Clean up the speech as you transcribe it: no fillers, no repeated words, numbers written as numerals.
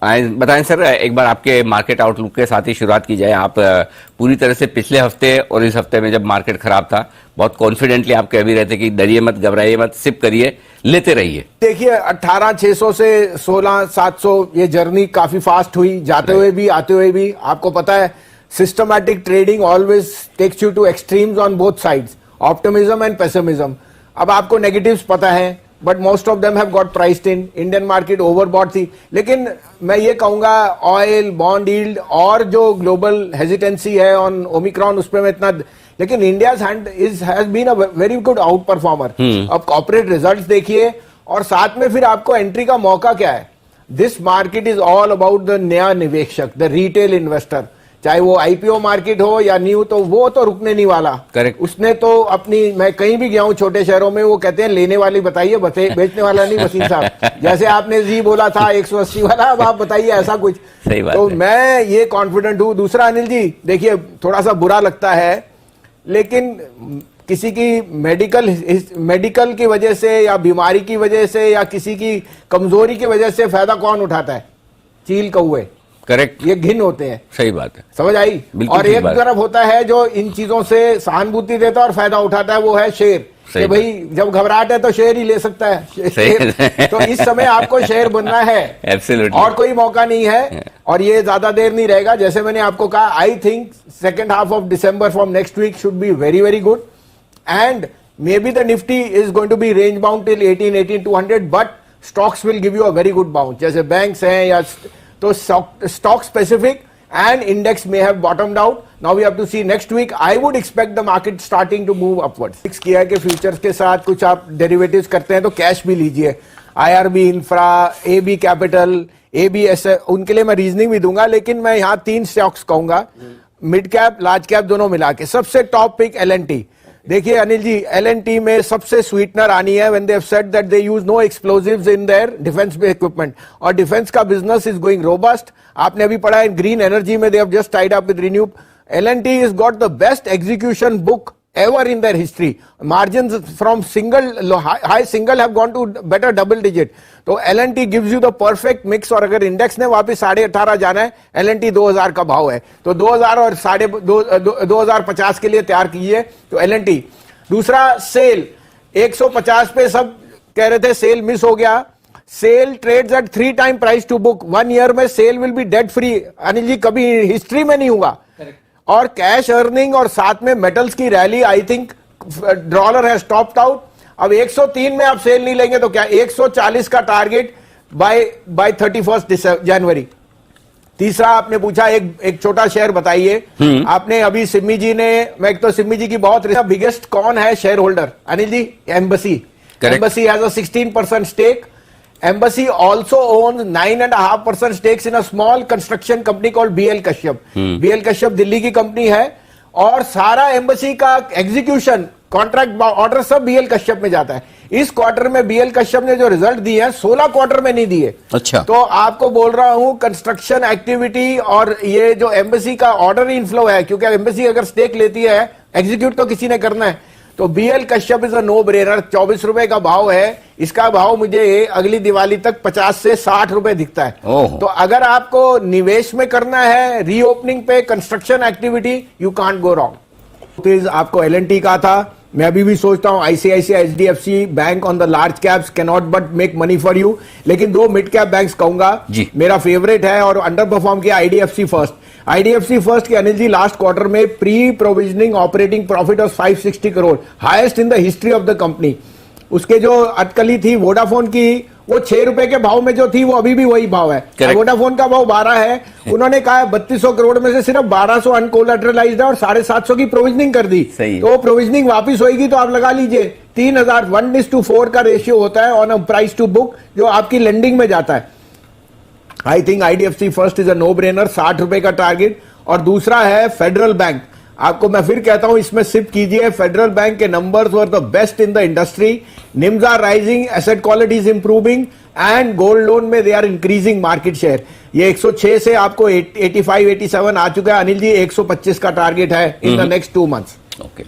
बताएं सर, एक बार आपके मार्केट आउटलुक के साथ ही शुरुआत की जाए। आप पूरी तरह से पिछले हफ्ते और इस हफ्ते में जब मार्केट खराब था, बहुत कॉन्फिडेंटली आप कह भी रहे थे कि डरिए मत, घबराइए मत, सिप करिए, लेते रहिए। देखिए 18,600 से 16,700 ये जर्नी काफी फास्ट हुई, जाते हुए भी आते हुए भी। आपको पता है systematic trading always takes you to extremes on both sides, optimism and pessimism. अब आपको नेगेटिव्स पता है, but most of them have got priced in. Indian market overbought थी, लेकिन मैं ये कहूंगा ऑयल, बॉन्ड यील्ड और जो ग्लोबल हेजिटेंसी है ऑन ओमिक्रॉन, उस पर मैं इतना, लेकिन India's hand has been a very good outperformer. अब कॉर्पोरेट रिजल्ट्स देखिए और साथ में फिर आपको एंट्री का मौका क्या है। This market is all about the नया निवेशक, द रिटेल इन्वेस्टर, चाहे वो आईपीओ मार्केट हो या न्यू, तो वो तो रुकने नहीं वाला। करेक्ट। उसने तो अपनी, मैं कहीं भी गया हूं छोटे शहरों में, वो कहते हैं लेने वाली बताइए, बेचने वाला नहीं वसीम साहब। जैसे आपने जी बोला था 180 वाला, अब आप बताइए ऐसा कुछ। सही बात तो है। मैं ये कॉन्फिडेंट हूं। दूसरा अनिल जी देखिए, थोड़ा सा बुरा लगता है, लेकिन किसी की मेडिकल की वजह से या बीमारी की वजह से या किसी की कमजोरी की वजह से फायदा कौन उठाता है? चील कौवे। करेक्ट। ये घिन होते हैं। सही बात है, समझ आई? और एक तरफ होता है जो इन चीजों से सहानुभूति देता है और फायदा उठाता है, वो है शेर। कि भाई जब घबराहट है तो शेर ही ले सकता है शेर। तो इस समय आपको शेर बनना है। एब्सोल्युटली। और कोई मौका नहीं है, और ये ज्यादा देर नहीं रहेगा। जैसे मैंने आपको कहा, I think second half of December from next week should be very very good, and maybe the Nifty is going to be range bound till 18,200, but stocks will give you a very good bounce, जैसे banks हैं या तो stock specific and index may have bottomed out. Now we have to see next week. I would expect the market starting to move upwards. Fix किया है कि futures के साथ कुछ आप डेरिवेटिव्स करते हैं तो कैश भी लीजिए। IRB infra, AB capital, ABS, उनके लिए मैं रीजनिंग भी दूंगा, लेकिन मैं यहाँ 3 स्टॉक्स कहूंगा, मिड कैप लार्ज कैप दोनों मिला के। सबसे टॉप पिक L&T। देखिए अनिल जी, L&T में सबसे स्वीटनर आनी है when they have said that they use no explosives in their defence equipment, और डिफेंस का बिजनेस इज गोइंग रोबस्ट। आपने अभी पढ़ा है ग्रीन एनर्जी में they have just tied up with ReNew. L&T is got the best execution book ever in their history. Margins from high single have gone to better double digit. तो L&T gives you the perfect mix। और अगर index ने वापस 18.5 जाना है, L&T 2000 का भाव है, तो 2000 और 2050 के लिए तैयार कीजिए तो L&T। दूसरा सेल 150 पे सब कह रहे थे सेल मिस हो गया। SAIL trades at 3 time price to book. 1 year में SAIL will be debt free. Anil ji कभी हिस्ट्री में नहीं हुआ। और कैश अर्निंग और साथ में मेटल्स की rally, I think dollar has topped out. अब 103 में आप सेल नहीं लेंगे तो क्या 140 का टारगेट बाय 31 जनवरी। तीसरा आपने पूछा एक छोटा शेयर बताइए। आपने अभी सिम्मी जी ने, मैं एक तो सिम्मी जी की बहुत बिगेस्ट कौन है shareholder Anil ji? Embassy. Embassy has a 16% stake. Embassy also owns 9.5% stakes in a small construction company called BL Kashyap. BL Kashyap Delhi की कंपनी है, और सारा एम्बेसी का एग्जीक्यूशन, कॉन्ट्रैक्ट, ऑर्डर सब BL कश्यप में जाता है। इस क्वार्टर में BL कश्यप ने जो रिजल्ट दिए हैं 16 क्वार्टर में नहीं दिए। अच्छा। तो आपको बोल रहा हूं कंस्ट्रक्शन एक्टिविटी और ये जो एम्बेसी का ऑर्डर इनफ्लो है, क्योंकि एम्बेसी अगर स्टेक लेती है, एग्जीक्यूट तो किसी ने करना है, तो BL Kashyap is a no brainer. 24 रुपए का भाव है, इसका भाव मुझे अगली दिवाली तक 50 से 60 रुपए दिखता है। तो अगर आपको निवेश में करना है, रीओपनिंग पे, construction activity, you can't go wrong. आपको L&T का था, मैं अभी भी सोचता हूं ICICI, HDFC bank on the large caps can not but make money for you, लेकिन 2 मिड कैप बैंक्स कहूंगा। मेरा फेवरेट है और अंडर परफॉर्म किया IDFC फर्स्ट। IDFC फर्स्ट की अनिल जी लास्ट क्वार्टर में pre provisioning operating profit of 560 crore, highest in the history of the company. उसके जो अटकली थी वोडाफोन की, वो 6 रुपए के भाव में जो थी वो अभी भी वही भाव है। वोडाफोन का भाव 12 है, उन्होंने कहा 3200 करोड़ में से सिर्फ 1200 अनकोलैटरलाइज्ड है और 750 की प्रोविजनिंग कर दी। तो प्रोविजनिंग वापस होगी तो आप लगा लीजिए 3000 1:4 का रेशियो होता है on a price to book, जो आपकी लेंडिंग में जाता है। I think IDFC first is a no brainer, 60 रुपए का टारगेट। और दूसरा है फेडरल बैंक। आपको मैं फिर कहता हूं इसमें सिप कीजिए। फेडरल बैंक के numbers were the best in the industry. NIMs are rising, asset quality is improving, and gold loan में they are increasing market share. ये 106 से आपको 85-87 आ चुका है अनिल जी। 125 का टारगेट है in the next 2 months. Okay.